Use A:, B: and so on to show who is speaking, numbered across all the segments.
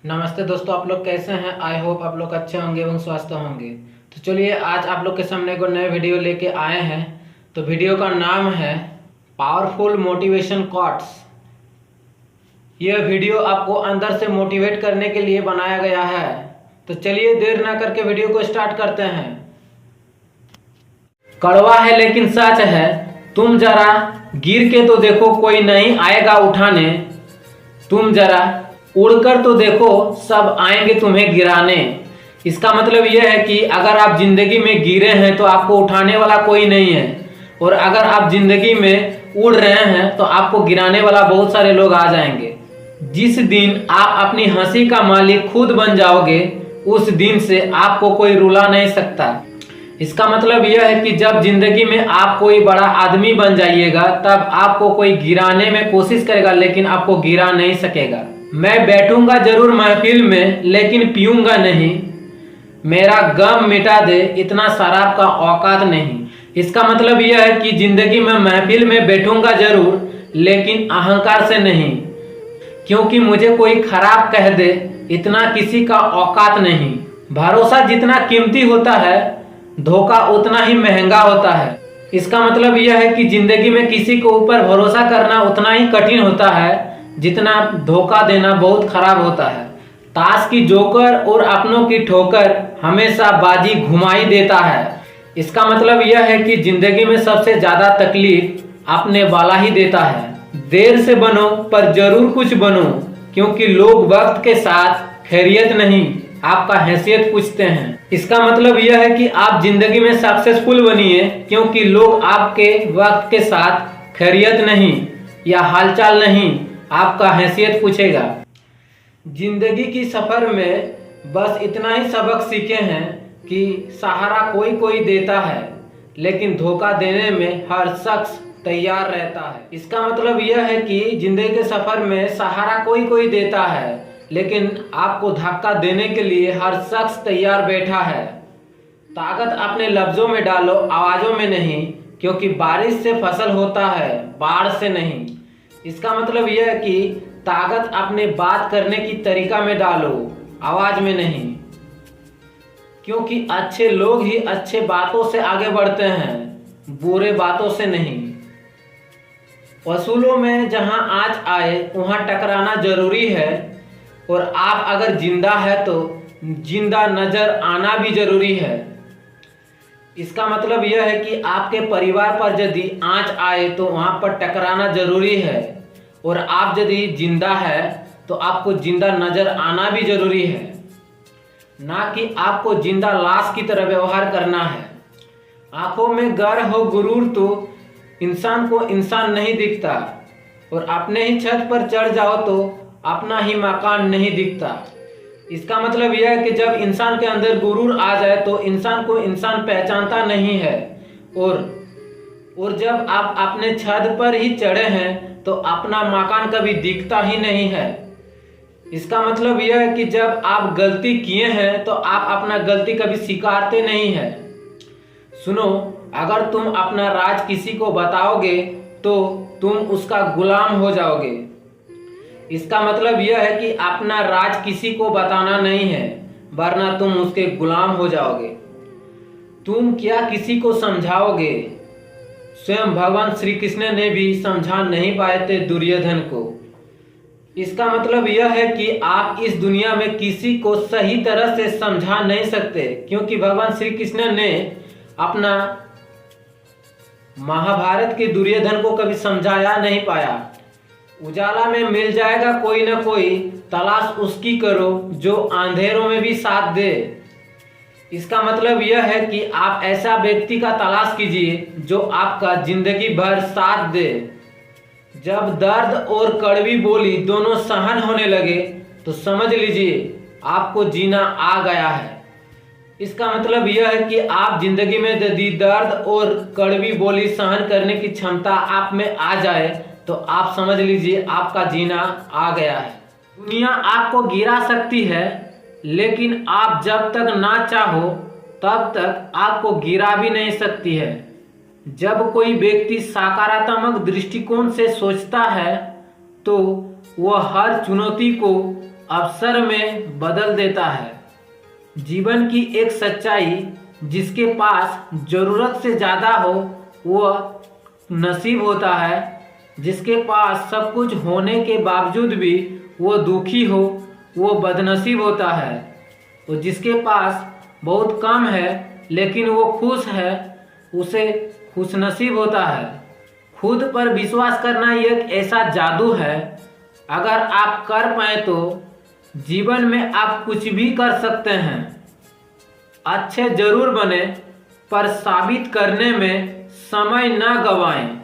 A: नमस्ते दोस्तों, आप लोग कैसे हैं। आई होप आप लोग अच्छे होंगे एवं स्वस्थ होंगे। तो चलिए आज आप लोग के सामने एक नए वीडियो लेके आए हैं। तो वीडियो का नाम है पावरफुल मोटिवेशन कोट्स। यह वीडियो आपको अंदर से मोटिवेट करने के लिए बनाया गया है। तो चलिए देर ना करके वीडियो को स्टार्ट करते हैं। कड़वा है लेकिन सच है, तुम जरा गिर के तो देखो, कोई नहीं आएगा उठाने। तुम जरा उड़कर तो देखो, सब आएंगे तुम्हें गिराने। इसका मतलब यह है कि अगर आप जिंदगी में गिरे हैं तो आपको उठाने वाला कोई नहीं है, और अगर आप जिंदगी में उड़ रहे हैं तो आपको गिराने वाला बहुत सारे लोग आ जाएंगे। जिस दिन आप अपनी हंसी का मालिक खुद बन जाओगे, उस दिन से आपको कोई रुला नहीं सकता। इसका मतलब यह है कि जब जिंदगी में आप कोई बड़ा आदमी बन जाइएगा, तब आपको कोई गिराने में कोशिश करेगा लेकिन आपको गिरा नहीं सकेगा। मैं बैठूंगा जरूर महफिल में, लेकिन पीऊंगा नहीं। मेरा गम मिटा दे, इतना शराब का औकात नहीं। इसका मतलब यह है कि जिंदगी में महफिल में बैठूंगा जरूर, लेकिन अहंकार से नहीं। क्योंकि मुझे कोई खराब कह दे, इतना किसी का औकात नहीं। भरोसा जितना कीमती होता है, धोखा उतना ही महंगा होता है। इसका मतलब यह है कि जिंदगी में किसी के ऊपर भरोसा करना उतना ही कठिन होता है जितना धोखा देना बहुत खराब होता है। ताश की जोकर और अपनों की ठोकर हमेशा बाजी घुमाई देता है। इसका मतलब यह है कि जिंदगी में सबसे ज्यादा तकलीफ अपने वाला ही देता है। देर से बनो पर जरूर कुछ बनो, क्योंकि लोग वक्त के साथ खैरियत नहीं, आपका हैसियत पूछते हैं। इसका मतलब यह है कि आप जिंदगी में सक्सेसफुल बनिए, क्योंकि लोग आपके वक्त के साथ खैरियत नहीं या हालचाल नहीं, आपका हैसियत पूछेगा। जिंदगी की सफर में बस इतना ही सबक सीखे हैं कि सहारा कोई कोई देता है, लेकिन धोखा देने में हर शख्स तैयार रहता है। इसका मतलब यह है कि जिंदगी के सफर में सहारा कोई कोई देता है, लेकिन आपको धक्का देने के लिए हर शख्स तैयार बैठा है। ताकत अपने लफ्जों में डालो, आवाजों में नहीं, क्योंकि बारिश से फसल होता है, बाढ़ से नहीं। इसका मतलब यह है कि ताकत अपने बात करने की तरीका में डालो, आवाज में नहीं, क्योंकि अच्छे लोग ही अच्छे बातों से आगे बढ़ते हैं, बुरे बातों से नहीं। वसूलों में जहां आज आए वहां टकराना जरूरी है, और आप अगर जिंदा है तो जिंदा नजर आना भी जरूरी है। इसका मतलब यह है कि आपके परिवार पर यदि आंच आए तो वहां पर टकराना जरूरी है, और आप यदि जिंदा है तो आपको जिंदा नजर आना भी जरूरी है, ना कि आपको जिंदा लाश की तरह व्यवहार करना है। आंखों में गर हो गुरूर तो इंसान को इंसान नहीं दिखता, और अपने ही छत पर चढ़ जाओ तो अपना ही मकान नहीं दिखता। इसका मतलब यह है कि जब इंसान के अंदर गुरूर आ जाए तो इंसान को इंसान पहचानता नहीं है, और जब आप अपने छत पर ही चढ़े हैं तो अपना मकान कभी दिखता ही नहीं है। इसका मतलब यह है कि जब आप गलती किए हैं तो आप अपना गलती कभी स्वीकारते नहीं है। सुनो, अगर तुम अपना राज किसी को बताओगे तो तुम उसका गुलाम हो जाओगे। इसका मतलब यह है कि अपना राज किसी को बताना नहीं है, वरना तुम उसके गुलाम हो जाओगे। तुम क्या किसी को समझाओगे? स्वयं भगवान श्री कृष्ण ने भी समझा नहीं पाए थे दुर्योधन को। इसका मतलब यह है कि आप इस दुनिया में किसी को सही तरह से समझा नहीं सकते, क्योंकि भगवान श्री कृष्ण ने अपना महाभारत के दुर्योधन को कभी समझाया नहीं पाया। उजाला में मिल जाएगा कोई ना कोई, तलाश उसकी करो जो अंधेरों में भी साथ दे। इसका मतलब यह है कि आप ऐसा व्यक्ति का तलाश कीजिए जो आपका जिंदगी भर साथ दे। जब दर्द और कड़वी बोली दोनों सहन होने लगे तो समझ लीजिए आपको जीना आ गया है। इसका मतलब यह है कि आप जिंदगी में यदि दर्द और कड़वी बोली सहन करने की क्षमता आप में आ जाए तो आप समझ लीजिए आपका जीना आ गया है। दुनिया आपको गिरा सकती है, लेकिन आप जब तक ना चाहो तब तक आपको गिरा भी नहीं सकती है। जब कोई व्यक्ति सकारात्मक दृष्टिकोण से सोचता है तो वह हर चुनौती को अवसर में बदल देता है। जीवन की एक सच्चाई, जिसके पास जरूरत से ज़्यादा हो वह नसीब होता है, जिसके पास सब कुछ होने के बावजूद भी वो दुखी हो वो बदनसीब होता है, और जिसके पास बहुत कम है लेकिन वो खुश है उसे खुशनसीब होता है। खुद पर विश्वास करना एक ऐसा जादू है, अगर आप कर पाए तो जीवन में आप कुछ भी कर सकते हैं। अच्छे जरूर बने, पर साबित करने में समय न गवाएं।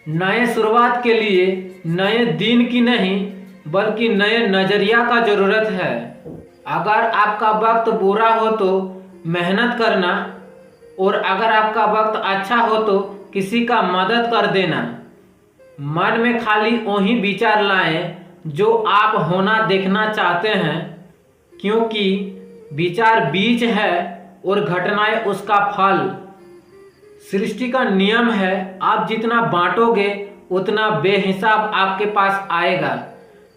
A: नए शुरुआत के लिए नए दिन की नहीं बल्कि नए नज़रिया का ज़रूरत है। अगर आपका वक्त बुरा हो तो मेहनत करना, और अगर आपका वक्त अच्छा हो तो किसी का मदद कर देना। मन में खाली वही विचार लाएं जो आप होना देखना चाहते हैं, क्योंकि विचार बीज है और घटनाएं उसका फल। सृष्टि का नियम है, आप जितना बांटोगे उतना बेहिसाब आपके पास आएगा।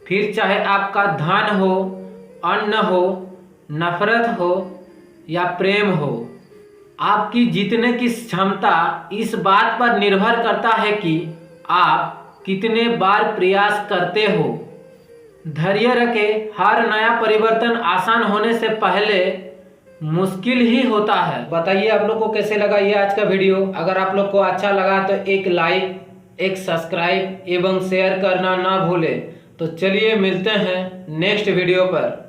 A: फिर चाहे आपका धन हो, अन्न हो, नफरत हो या प्रेम हो। आपकी जीतने की क्षमता इस बात पर निर्भर करता है कि आप कितने बार प्रयास करते हो। धैर्य रखें, हर नया परिवर्तन आसान होने से पहले मुश्किल ही होता है। बताइए आप लोग को कैसे लगा ये आज का वीडियो। अगर आप लोग को अच्छा लगा तो एक लाइक, एक सब्सक्राइब एवं शेयर करना ना भूलें। तो चलिए मिलते हैं नेक्स्ट वीडियो पर।